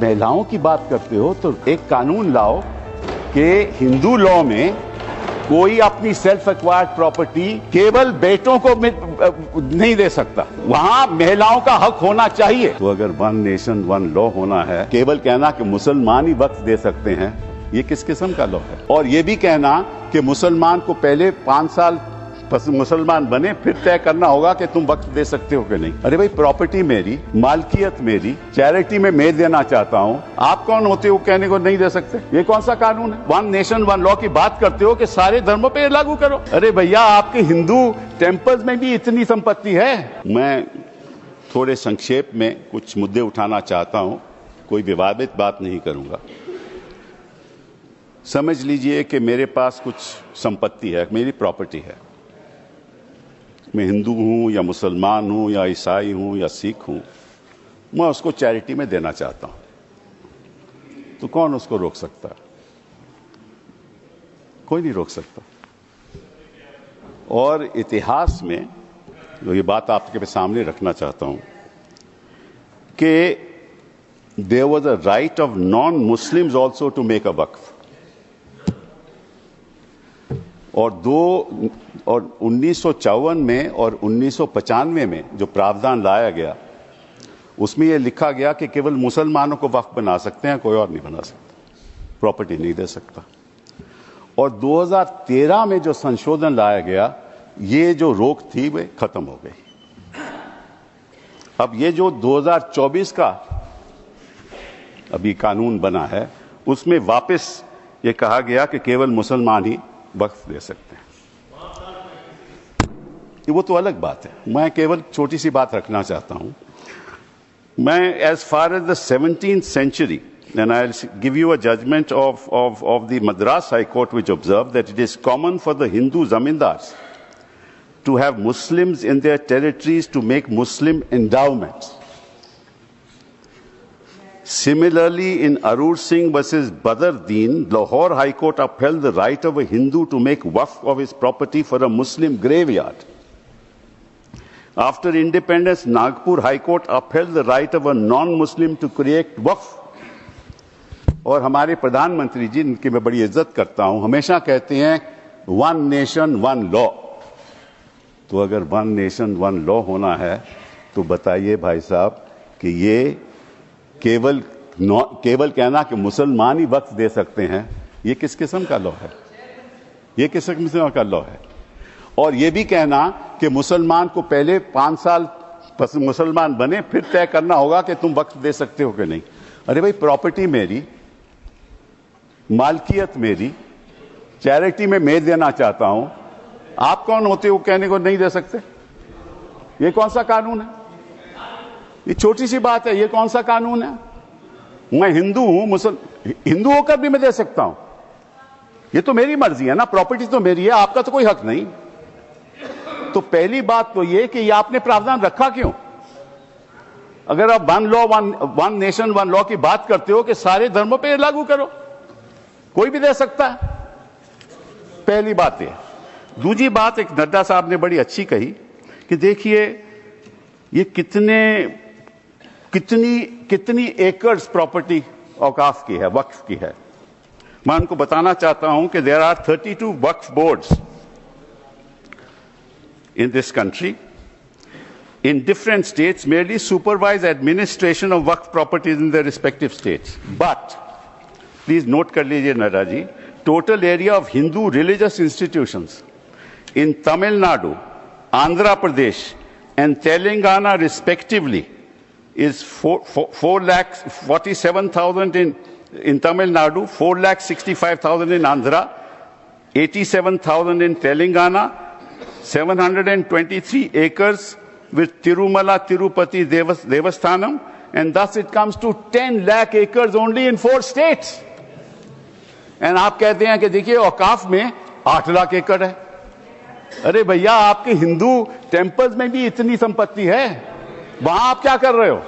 महिलाओं की बात करते हो तो एक कानून लाओ कि हिंदू लॉ में कोई अपनी सेल्फ एक्वायर्ड प्रॉपर्टी केवल बेटों को नहीं दे सकता, वहां महिलाओं का हक होना चाहिए। तो अगर वन नेशन वन लॉ होना है, केवल कहना कि मुसलमान ही वक्फ दे सकते हैं, ये किस किस्म का लॉ है? और ये भी कहना कि मुसलमान को पहले 5 साल मुसलमान बने फिर तय करना होगा कि तुम वक्फ दे सकते हो कि नहीं। अरे भाई, प्रॉपर्टी मेरी, मालकियत मेरी, चैरिटी में मैं देना चाहता हूं, आप कौन होते हो कहने को नहीं दे सकते? ये कौन सा कानून है? वन नेशन वन लॉ की बात करते हो कि सारे धर्मों पे लागू करो। अरे भैया, आपके हिंदू टेम्पल्स में भी इतनी संपत्ति है। मैं थोड़े संक्षेप में कुछ मुद्दे उठाना चाहता हूं, कोई विवादित बात नहीं करूंगा। समझ लीजिए कि मेरे पास कुछ संपत्ति है, मेरी प्रॉपर्टी है। मैं हिंदू हूं या मुसलमान हूं या ईसाई हूं या सिख हूं, मैं उसको चैरिटी में देना चाहता हूं, तो कौन उसको रोक सकता है? कोई नहीं रोक सकता। और इतिहास में ये बात आपके सामने रखना चाहता हूं कि there was a right of non Muslims also to make a वक्फ। और 1954 में और 1995 में जो प्रावधान लाया गया, उसमें यह लिखा गया कि केवल मुसलमानों को वक्फ बना सकते हैं, कोई और नहीं बना सकता, प्रॉपर्टी नहीं दे सकता। और 2013 में जो संशोधन लाया गया, ये जो रोक थी वे खत्म हो गई। अब ये जो 2024 का अभी कानून बना है, उसमें वापस ये कहा गया कि केवल मुसलमान ही वक्फ दे सकते हैं। वो तो अलग बात है, मैं केवल छोटी सी बात रखना चाहता हूं। मैं as far as the 17th century, and I'll give you a judgment of the Madras High Court, which observed that it is common for the Hindu zamindars to have Muslims in their territories to make Muslim endowments. Similarly, in Arur Singh versus Badr Deen, Lahore High Court upheld the right of a Hindu to make waqf of his property for a Muslim graveyard. After independence, Nagpur High Court upheld the right of a non-Muslim to create waqf. और हमारे प्रधानमंत्री जी, इनकी मैं बड़ी इज्जत करता हूं, हमेशा कहते हैं वन नेशन वन लॉ। तो अगर वन नेशन वन लॉ होना है तो बताइए भाई साहब कि ये केवल कहना कि मुसलमान ही वक्फ दे सकते हैं, ये किस किस्म का लॉ है? ये किस किस्म का लॉ है? और ये भी कहना कि मुसलमान को पहले 5 साल मुसलमान बने फिर तय करना होगा कि तुम वक्फ दे सकते हो कि नहीं। अरे भाई, प्रॉपर्टी मेरी, मालकियत मेरी, चैरिटी में मैं देना चाहता हूं, आप कौन होते हो कहने को नहीं दे सकते? ये कौन सा कानून है? ये छोटी सी बात है, ये कौन सा कानून है? मैं हिंदू हूं, हिंदू होकर भी मैं दे सकता हूं। ये तो मेरी मर्जी है ना, प्रॉपर्टी तो मेरी है, आपका तो कोई हक नहीं। तो पहली बात तो ये कि ये आपने प्रावधान रखा क्यों? अगर आप वन नेशन वन लॉ की बात करते हो कि सारे धर्मों पे लागू करो, कोई भी दे सकता है। पहली बात ये। दूसरी बात, एक नड्डा साहब ने बड़ी अच्छी कही कि देखिए ये कितनी एकर्स प्रॉपर्टी औकाफ की है, वक्फ की है। मैं उनको बताना चाहता हूं कि there are 32 waqf boards in this country in different states merely supervise administration of waqf properties in their respective states. But please note kar lijiye Nada ji, total area of Hindu religious institutions in Tamil Nadu, Andhra Pradesh and Telangana respectively is 4,47,000 in Tamil Nadu, 4,65,000 in Andhra, 87,000 in Telangana, 723 acres with Tirumala Tirupati Devasthanam, and thus it comes to 10 lakh acres only in 4 states. And आप कहते हैं कि देखिए औकाफ में 8 लाख एकड़ है। अरे भैया, आपके हिंदू टेम्पल्स में भी इतनी संपत्ति है, वहां आप क्या कर रहे हो?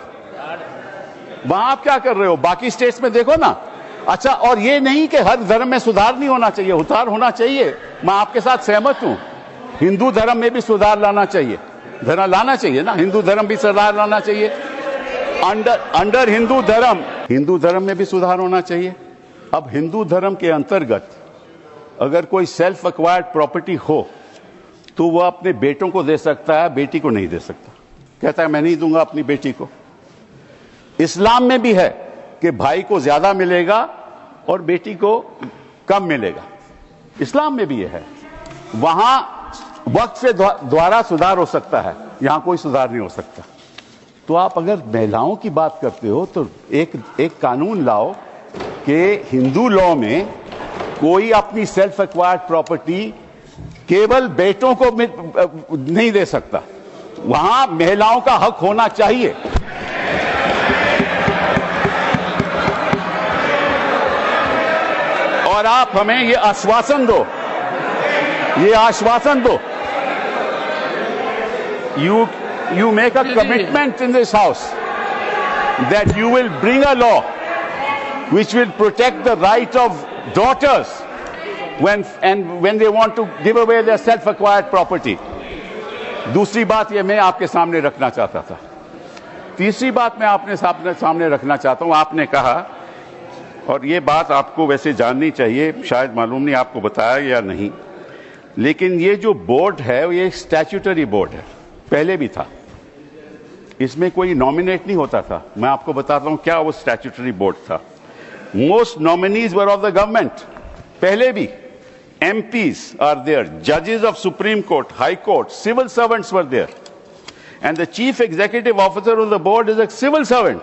वहां आप क्या कर रहे हो? बाकी स्टेट्स में देखो ना। अच्छा, और ये नहीं कि हर धर्म में सुधार नहीं होना चाहिए, उतार होना चाहिए, मैं आपके साथ सहमत हूं। हिंदू धर्म में भी सुधार लाना चाहिए, लाना चाहिए ना, हिंदू धर्म भी सुधार लाना चाहिए। अंडर हिंदू धर्म हिंदू धर्म में भी सुधार होना चाहिए। अब हिंदू धर्म के अंतर्गत अगर कोई सेल्फ एक्वायर्ड प्रॉपर्टी हो तो वह अपने बेटों को दे सकता है, बेटी को नहीं दे सकता। कहता है मैं नहीं दूंगा अपनी बेटी को। इस्लाम में भी है कि भाई को ज्यादा मिलेगा और बेटी को कम मिलेगा। इस्लाम में भी यह है। वहां वक्त से द्वारा सुधार हो सकता है, यहां कोई सुधार नहीं हो सकता। तो आप अगर महिलाओं की बात करते हो तो एक कानून लाओ कि हिंदू लॉ में कोई अपनी सेल्फ एक्वायर्ड प्रॉपर्टी केवल बेटों को नहीं दे सकता, वहां महिलाओं का हक होना चाहिए। और आप हमें ये आश्वासन दो, you make a commitment in this house that you will bring a law which will protect the right of daughters when they want to give away their self acquired property. दूसरी बात ये मैं आपके सामने रखना चाहता था। तीसरी बात मैं आपने सामने रखना चाहता हूं। आपने कहा, और ये बात आपको वैसे जाननी चाहिए, शायद मालूम नहीं आपको बताया या नहीं, लेकिन ये जो बोर्ड है ये स्टैट्यूटरी बोर्ड है, पहले भी था। इसमें कोई नॉमिनेट नहीं होता था। मैं आपको बताता हूं क्या वो स्टैट्यूटरी बोर्ड था। Most nominees were of the government, पहले भी। MPs are there, judges of Supreme Court, High Court, civil servants were there, and the chief executive officer of the board is a civil servant.